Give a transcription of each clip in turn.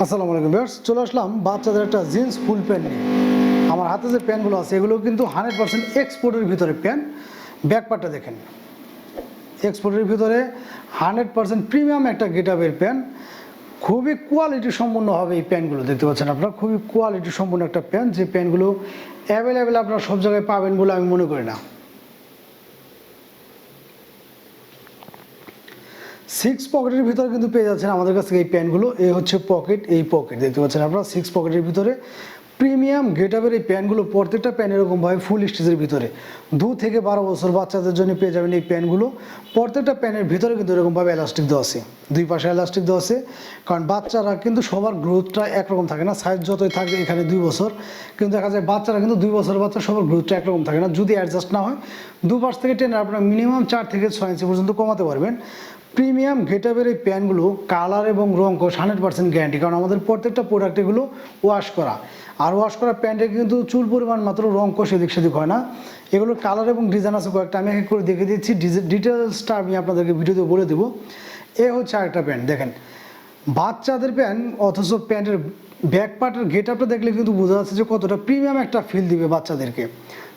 আসসালামু আলাইকুম ভিউয়ার্স, চলে আসলাম বাচ্চাদের একটা জিন্স ফুল প্যান্ট নিয়ে। আমার হাতে যে প্যান্টগুলো আছে এগুলো কিন্তু 100% এক্সপোর্টের ভিতরে প্যান্ট। ব্যাকপার্টটা দেখেন, এক্সপোর্টের ভিতরে 100% প্রিমিয়াম একটা গেটআপের প্যান্ট। খুবই কোয়ালিটি সম্পন্ন হবে এই প্যান্টগুলো, দেখতে পাচ্ছেন আপনারা, খুবই কোয়ালিটি সম্পন্ন একটা প্যান্ট। যে প্যান্টগুলো অ্যাভেলেবেল আপনারা সব জায়গায় পাবেন বলে আমি মনে করি না। 6 পকেটের ভিতরে কিন্তু পেয়ে যাচ্ছেন আমাদের কাছ থেকে এই প্যান্টগুলো। এই হচ্ছে পকেট, এই পকেট দেখতে পাচ্ছেন আপনারা 6 পকেটের ভিতরে প্রিমিয়াম গেটআপের এই প্যান্টগুলো। প্রত্যেকটা প্যান্ট এরকমভাবে ফুল স্টিচের ভিতরে 2 থেকে 12 বছর বাচ্চাদের জন্য পেয়ে যাবেন এই প্যান্টগুলো। প্রত্যেকটা প্যান্টের ভিতরে কিন্তু এরকমভাবে এলাস্টিক দেওয়া আছে, দুই পাশে এলাস্টিক দেওয়া আছে। কারণ বাচ্চারা কিন্তু সবার গ্রোথটা একরকম থাকে না, সাইজ যতই থাকে এখানে 2 বছর, কিন্তু দেখা যায় বাচ্চারা কিন্তু 2 বছর বাচ্চা সবার গ্রোথটা একরকম থাকে না। যদি অ্যাডজাস্ট না হয় দুপাশ থেকে টেনে আপনারা মিনিমাম 4 থেকে 6 ইঞ্চি পর্যন্ত কমাতে পারবেন। প্রিমিয়াম গেটআপের এই প্যান্টগুলো কালার এবং রং কোশ 100% গ্যারান্টি, কারণ আমাদের প্রত্যেকটা প্রোডাক্ট এগুলো ওয়াশ করা। আর ওয়াশ করা প্যান্টে কিন্তু চুল পরিমাণ মাত্র রং কোশ এদিক সেদিক হয় না। এগুলোর কালার এবং ডিজাইন আছে কয়েকটা, আমি এক করে দেখে দিচ্ছি, ডিটেলসটা আমি আপনাদেরকে ভিডিওতে বলে দেবো। এ হচ্ছে আরেকটা প্যান্ট দেখেন, বাচ্চাদের প্যান্ট, অথচ প্যান্টের ব্যাক পার্টের গেটআপটা দেখলে কিন্তু বোঝা যাচ্ছে যে কতটা প্রিমিয়াম একটা ফিল দিবে বাচ্চাদেরকে।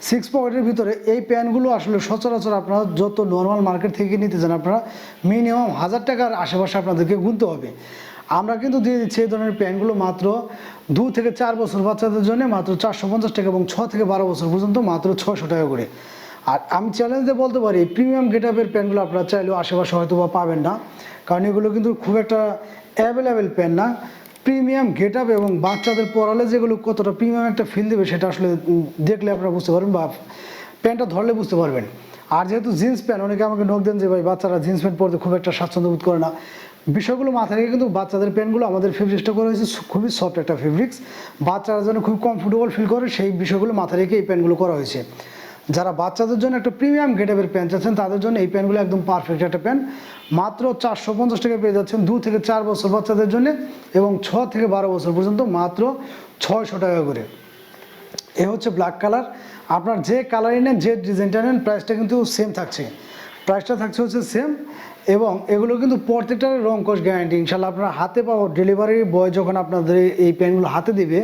6 পকেটের ভিতরে এই প্যান্টগুলো আসলে সচরাচর আপনারা যত নর্মাল মার্কেট থেকে নিতে চান আপনারা মিনিমাম 1000 টাকার আশেপাশে আপনাদেরকে গুনতে হবে। আমরা কিন্তু দিয়ে দিচ্ছি এই ধরনের প্যান্টগুলো মাত্র 2 থেকে 4 বছর বাচ্চাদের জন্য মাত্র 450 টাকা, এবং 6 থেকে 12 বছর পর্যন্ত মাত্র 600 টাকা করে। আর আমি চ্যালেঞ্জ দিয়ে বলতে পারি প্রিমিয়াম গেটআপের প্যান্টগুলো আপনারা চাইলেও আশেপাশে হয়তো বা পাবেন না, কারণ এগুলো কিন্তু খুব একটা অ্যাভেলেবেল প্যান্ট না। প্রিমিয়াম গেটআপ এবং বাচ্চাদের পরালে যেগুলো কতটা প্রিমিয়াম একটা ফিল দেবে সেটা আসলে দেখলে আপনারা বুঝতে পারবেন, বা প্যান্টটা ধরলে বুঝতে পারবেন। আর যেহেতু জিন্স প্যান্ট, অনেকে আমাকে নক দেন যে ভাই বাচ্চারা জিন্স প্যান্ট পরতে খুব একটা স্বাচ্ছন্দ্য বোধ করে না, বিষয়গুলো মাথায় রেখে কিন্তু বাচ্চাদের প্যান্টগুলো আমাদের ফেব্রিক্সটা করা হয়েছে খুবই সফট একটা ফেব্রিক্স, বাচ্চারা যেন খুব কমফোর্টেবল ফিল করে সেই বিষয়গুলো মাথায় রেখে এই প্যান্টগুলো করা হয়েছে। যারা বাচ্চাদের জন্য একটা প্রিমিয়াম গেটআপের প্যান্ট চাচ্ছেন তাদের জন্য এই প্যান্টগুলো একদম পারফেক্ট একটা প্যান্ট। মাত্র 450 টাকা পেয়ে যাচ্ছেন 2 থেকে 4 বছর বাচ্চাদের জন্য, এবং 6 থেকে 12 বছর পর্যন্ত মাত্র 600 টাকা করে। এ হচ্ছে ব্ল্যাক কালার, আপনার যে কালারই নেন, যে ডিজাইনটা নেন, প্রাইসটা কিন্তু সেম থাকছে, প্রাইসটা থাকছে হচ্ছে সেম। এবং এগুলো কিন্তু প্রত্যেকটার রং কোশ গ্যারান্টি। ইনশাল্লাহ আপনারা হাতে পাবো, ডেলিভারি বয় যখন আপনাদের এই প্যান্টগুলো হাতে দিবে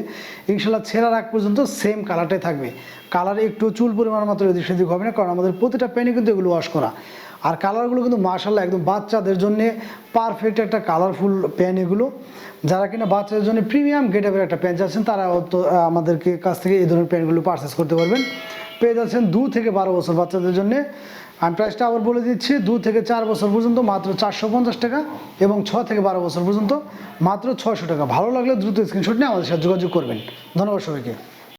ইনশাল্লাহ ছেঁড়ার আগ পর্যন্ত সেম কালারটাই থাকবে। কালারে একটু চুল পরিমাণ মাত্র এদিক সেদিক হবে না, কারণ আমাদের প্রতিটা প্যান্টই কিন্তু এগুলো ওয়াশ করা। আর কালারগুলো কিন্তু মাশাআল্লাহ একদম বাচ্চাদের জন্য পারফেক্ট একটা কালারফুল প্যান্ট এগুলো। যারা কিনা বাচ্চাদের জন্য প্রিমিয়াম গেটআপের একটা প্যান্ট চাচ্ছেন তারা আমাদেরকে কাছ থেকে এই ধরনের প্যান্টগুলো পারচেস করতে পারবেন। পেয়ে যাচ্ছেন 2 থেকে 12 বছর বাচ্চাদের জন্য। আমি প্রাইসটা আবার বলে দিচ্ছি, 2 থেকে 4 বছর পর্যন্ত মাত্র 450 টাকা, এবং 6 থেকে 12 বছর পর্যন্ত মাত্র 600 টাকা। ভালো লাগলে দ্রুত স্ক্রিনশট নিয়ে আমাদের সাথে যোগাযোগ করবেন। ধন্যবাদ সবাইকে।